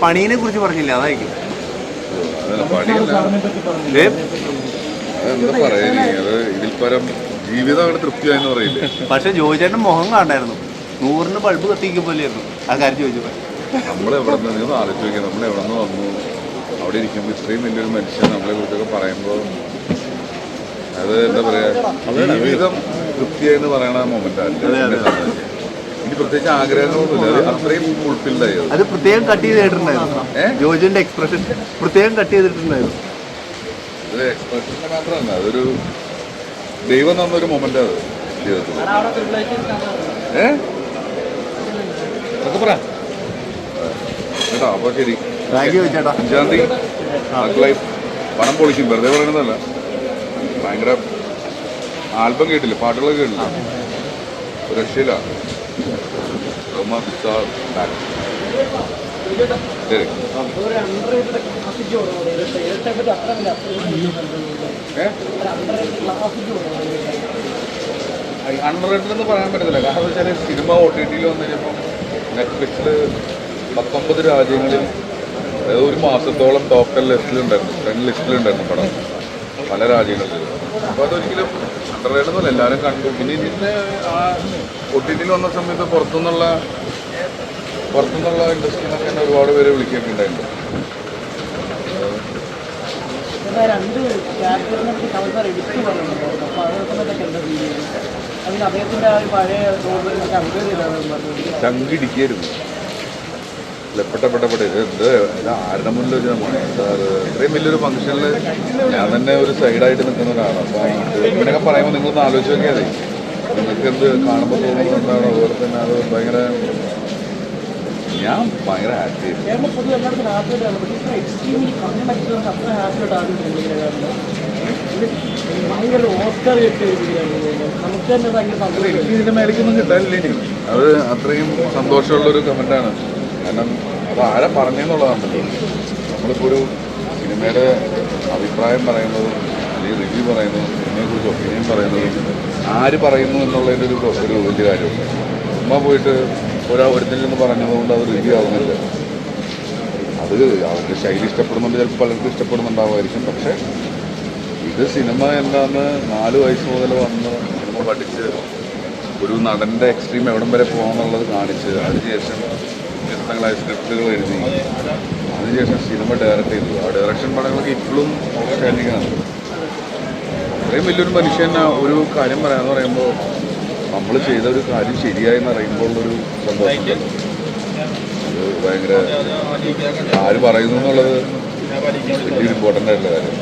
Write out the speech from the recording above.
പണീനെ കുറിച്ച് പറഞ്ഞില്ല, അതായിരിക്കും. എന്താ പറയാ, അത് ഇതിൽ പരം ജീവിതം അങ്ങനെ തൃപ്തിയായെന്ന് പറയില്ലേ. പക്ഷെ ജോയിച്ചേട്ടൻ മുഖം കാണായിരുന്നു, 100-ന് ബൾബ് കത്തിക്കും പോലെയായിരുന്നു ആ കാര്യം ചോദിച്ചപ്പോൾ. നമ്മളെവിടെ നിന്ന് നിങ്ങൾ ആലോചിക്കുക, നമ്മളെവിടെ നിന്ന് വന്നു അവിടെ ഇരിക്കുമ്പോൾ ഇത്രയും വലിയൊരു മനുഷ്യൻ നമ്മളെ കുറിച്ചൊക്കെ പറയുമ്പോൾ അത് എന്താ പറയുക, ജീവിതം തൃപ്തിയായെന്ന് പറയണ മൊമെന്റ് അല്ല. ഇനി പ്രത്യേകിച്ച് ആഗ്രഹങ്ങളൊന്നുമില്ല, അത് അത്രയും ഫുൾഫിൽഡായി. അത് പ്രത്യേകം കട്ട് ചെയ്തിട്ടുണ്ടായിരുന്നു, ജോജിന്റെ എക്സ്പ്രഷൻ പ്രത്യേകം കട്ട് ചെയ്തിട്ടുണ്ടായിരുന്നു. അത് എക്സ്പ്രഷൻ്റെ മാത്രമല്ല, അതൊരു ദൈവം തന്നൊരു മൊമെന്റ് അത് ജീവിതത്തിൽ. കേട്ടോ, അപ്പോൾ ശരി. 5-ാം തീയതി മക്കളായി പണം പൊളിക്കും, വെറുതെ പറയണതല്ല. ഭയങ്കര ആൽബം കേട്ടില്ല, പാട്ടുകളൊക്കെ കേട്ടില്ല, ഒരു രക്ഷയിലാണ്. ശരി. അണ്ടർ റേറ്റഡ് എന്ന് പറയാൻ പറ്റത്തില്ല. കാരണം എന്താ വെച്ചാൽ സിനിമ OTT വന്നു കഴിഞ്ഞപ്പം നെറ്റ്ഫ്ലിക്സിൽ 19 രാജ്യങ്ങളിൽ ഒരു മാസത്തോളം ടോപ്പ് 10 ലിസ്റ്റിലുണ്ടായിരുന്നു പടം, പല രാജ്യങ്ങളിൽ. അപ്പോൾ അതൊരിക്കലും അണ്ടർ റേറ്റഡ് എന്നല്ല, എല്ലാവരും കണ്ടു. പിന്നെ ഇതിൻ്റെ ആ OTT വന്ന സമയത്ത് പുറത്തുനിന്നുള്ള ഇൻഡസ്ട്രീനൊക്കെ തന്നെ ഒരുപാട് പേര് വിളിക്കൊക്കെ ഉണ്ടായിട്ടുണ്ട്. ചങ്കിടിക്കായിരുന്നു പെട്ട ഇത് ആരുടെ മുന്നിൽ വെച്ച് നമ്മളെ ഇത്രയും വലിയൊരു ഫംഗ്ഷനിൽ ഞാൻ തന്നെ ഒരു സൈഡായിട്ട് നിൽക്കുന്ന ഒരാളാണ്. അപ്പോൾ ഇങ്ങനെയൊക്കെ പറയുമ്പോൾ നിങ്ങളൊന്ന് ആലോചിച്ച് നോക്കിയാൽ നിങ്ങൾക്ക് എന്ത് കാണുമ്പോൾ തോന്നുന്നത് എന്താണോ, അതുപോലെ തന്നെ അത് ഞാൻ ഭയങ്കര ഹാപ്പി ആയിരുന്നു. എനിക്ക് ഇതിൻ്റെ മേലേക്കൊന്നും കിട്ടാനില്ല ഇനി. അത് അത്രയും സന്തോഷമുള്ളൊരു കമൻറ്റാണ്. കാരണം അത് ആരെ പറഞ്ഞെന്നുള്ളതാണല്ലോ. നമ്മളിപ്പോൾ ഒരു സിനിമയുടെ അഭിപ്രായം പറയുന്നതും അല്ലെങ്കിൽ റിവ്യൂ പറയുന്നതും സിനിമയെക്കുറിച്ച് ഒപ്പീനിയൻ പറയുന്നതും ആര് പറയുന്നു എന്നുള്ളതിൻ്റെ ഒരു വലിയ കാര്യമുണ്ട്. ചുമ്മാ പോയിട്ട് ഒരുത്തിൽ നിന്ന് പറഞ്ഞതുകൊണ്ട് അത് റിവ്യൂ ആവുന്നില്ല. അത് അവർക്ക് ശൈലി ഇഷ്ടപ്പെടുന്നുണ്ട്, ചിലപ്പോൾ പലർക്കും ഇഷ്ടപ്പെടുന്നുണ്ടാവുമായിരിക്കും. പക്ഷേ ഇത് സിനിമ എന്താണെന്ന് 4 വയസ്സ് മുതൽ വന്ന് സിനിമ പഠിച്ച് ഒരു നടൻ്റെ എക്സ്ട്രീം എവിടം വരെ പോകാമെന്നുള്ളത് കാണിച്ച് അതിനുശേഷം വ്യത്യസ്തങ്ങളായ സ്ക്രിപ്റ്റുകൾ എഴുതി അതിനുശേഷം സിനിമ ഡയറക്റ്റ് ചെയ്തു. ആ ഡയറക്ഷൻ പടങ്ങളൊക്കെ ഇപ്പോഴും ഔട്ട്സ്റ്റാൻഡിങ്ങാണ്. അത്രയും വലിയൊരു മനുഷ്യൻ ഒരു കാര്യം പറയാമെന്ന് പറയുമ്പോൾ നമ്മൾ ചെയ്ത ഒരു കാര്യം ശരിയായെന്ന് അറിയുമ്പോൾ ഒരു സന്തോഷം. അത് ഭയങ്കര ആര് പറയുന്നു എന്നുള്ളത് വലിയൊരു ഇമ്പോർട്ടൻ്റ് ആയിട്ടുള്ള കാര്യം.